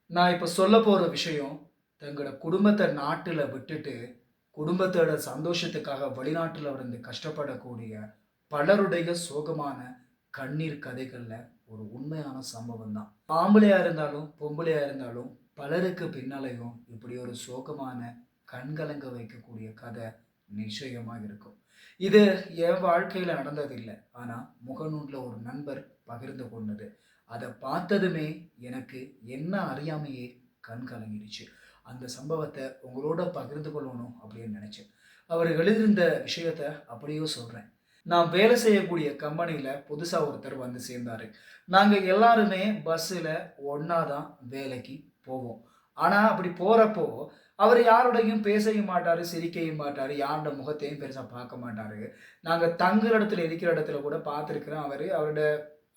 நான் இப்ப சொல்லப் போற விஷயம், தங்களோட குடும்பத்த நாட்டுல விட்டுட்டு, குடும்பத்தோட சந்தோஷத்துக்காக வெளிநாட்டுல இருந்து கஷ்டப்படக்கூடிய பலருடைய சோகமான கண்ணீர் கதைகள்ல ஒரு உண்மையான சம்பவம் தான். ஆம்பளையா இருந்தாலும், பொம்பளையா இருந்தாலும் பலருக்கு பின்னாலயும் இப்படி ஒரு சோகமான கண்கலங்க வைக்கக்கூடிய கதை நிச்சயமா இருக்கும். இது என் வாழ்க்கையில நடந்ததில்ல. ஆனா முகநூல்ல ஒரு நண்பர் பகிர்ந்து கொண்டது. அத பார்த்ததுமே எனக்கு என்ன அறியாமயே கண் கலங்கிடுச்சு. அந்த சம்பவத்த உங்களோட பகிர்ந்து கொள்ளணும் அப்படின்னு நெனச்சேன். அவர் எழுதியிருந்த விஷயத்த அப்படியே சொல்றேன். நான் வேலை செய்யக்கூடிய கம்பெனியில புதுசா ஒருத்தர் வந்து சேர்ந்தாரு. நாங்க எல்லாருமே பஸ்ஸுல ஒண்ணா தான் வேலைக்கு போவோம். ஆனா அப்படி போறப்போ, அவரு யாரோடையும் பேசவும் மாட்டாரு, சிரிக்கவும் மாட்டாரு, யாரோட முகத்தையும் பெருசா பார்க்க மாட்டாரு. நாங்க தங்குற இடத்துல, இருக்கிற இடத்துல கூட பார்த்திருக்கிறேன். அவரோட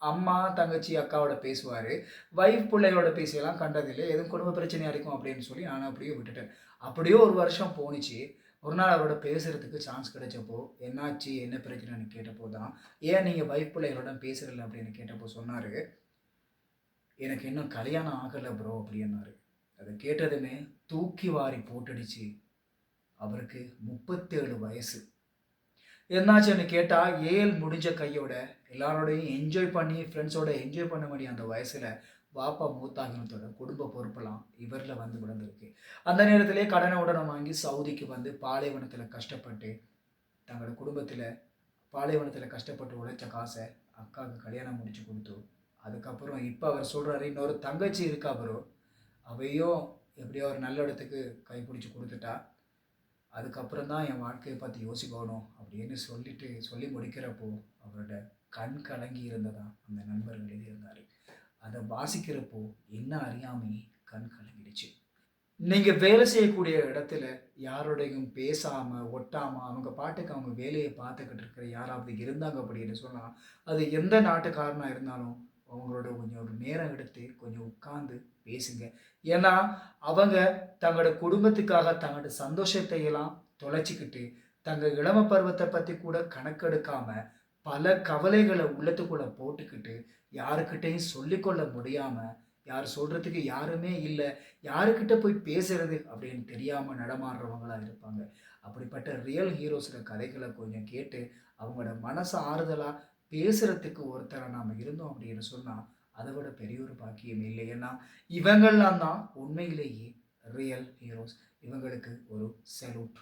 அம்மா, தங்கச்சி, அக்காவோட பேசுவாரு. வைஃப் பிள்ளைகளோட பேசியெல்லாம் கண்டதில்ல. எதுவும் குடும்ப பிரச்சனையா இருக்கும் அப்படின்னு சொல்லி நானும் அப்படியே விட்டுட்டேன். அப்படியே 1 வருஷம் போணுச்சு. ஒரு நாள் அவரோட பேசுறதுக்கு சான்ஸ் கிடைச்சப்போ, "என்னாச்சு? என்ன பிரச்சனைன்னு?" கேட்டப்போ தான், "ஏன் நீங்க வைஃப் பிள்ளைகளோட பேசுறதில்ல?" அப்படின்னு கேட்டப்போ சொன்னாரு, "எனக்கு இன்னும் கல்யாணம் ஆகல ப்ரோ" அப்படின்னாரு. அத கேட்டதுமே தூக்கி வாரி போட்டுடுச்சு. அவருக்கு 37 வயசு. என்னாச்சுன்னு கேட்டா, ஏஎல் முடிஞ்ச கையோட, எல்லாரோடையும் என்ஜாய் பண்ணி, ஃப்ரெண்ட்ஸோட என்ஜாய் பண்ண வேண்டிய அந்த வயசுல, வாப்பா மூத்தாகினத்தோட குடும்ப பொறுப்பெல்லாம் இவர்ல வந்து விழுந்திருக்கு. அந்த நேரத்திலே கடன உடன வாங்கி சவுதிக்கு வந்து பாலைவனத்தில கஷ்டப்பட்டு, தங்களோட குடும்பத்தில பாலைவனத்தில கஷ்டப்பட்டு உழைச்ச காச அக்காவுக்கு கல்யாணம் முடிச்சு குடுத்து, அதுக்கப்புறம் இப்ப அவர் சொல்றாரு, இன்னொரு தங்கச்சி இருக்கா ப்ரோ. அவையும் எப்படியோ ஒரு நல்ல இடத்துக்கு கைப்பிடிச்சு குடுத்துட்டா. அதுக்கப்புறம் தான் என் வாழ்க்கைய பத்தி யோசிக்கணும் அப்படின்னு சொல்லி முடிக்கிறப்போ, அவரோட கண் கலங்கி இருந்ததா அந்த நண்பர் எழுதியிருந்தாரு. அத வாசிக்கிறப்போ என்ன அறியாமயே கண் கலங்கிடுச்சு. நீங்க வேலை செய்யக்கூடிய இடத்துல யாரோடையும் பேசாம, ஒட்டாம, அவங்க பாட்டுக்கு அவங்க வேலைய பார்த்துக்கிட்டு இருக்கிற யாராவது இருந்தாங்க அப்படின்னு சொன்னா, அது எந்த நாட்டுக்காரனா இருந்தாலும், அவங்களோட கொஞ்சம் ஒரு நேரம் எடுத்து கொஞ்சம் உட்கார்ந்து பேசுங்க. ஏன்னா, அவங்க தங்களோட குடும்பத்துக்காக தங்களோட சந்தோஷத்தை எல்லாம் தொலைச்சுக்கிட்டு, தங்க இளம பருவத்த பத்தி கூட கணக்கெடுக்காம, பல கவலைகள உள்ளத்துக்குள்ள போட்டுக்கிட்டு, யாருக்கிட்டயும் சொல்லிக்கொள்ள முடியாம, யார் சொல்றதுக்கு யாருமே இல்ல. யாருக்கிட்ட போய் பேசுறது அப்படின்னு தெரியாம நடமாடுறவங்களா இருப்பாங்க. அப்படிப்பட்ட ரியல் ஹீரோஸோட கதைகள கொஞ்சம் கேட்டு, அவங்களோட மனச ஆறுதலா பேசுறதுக்கு ஒருத்தரா நாம இருந்தோம் அப்படின்னு சொன்னா, அத விட பெரிய ஒரு பாக்கியம் இல்லை. ஏன்னா, இவங்கள்லாம் தான் உண்மையிலேயே ரியல் ஹீரோஸ். இவங்களுக்கு ஒரு சல்யூட்.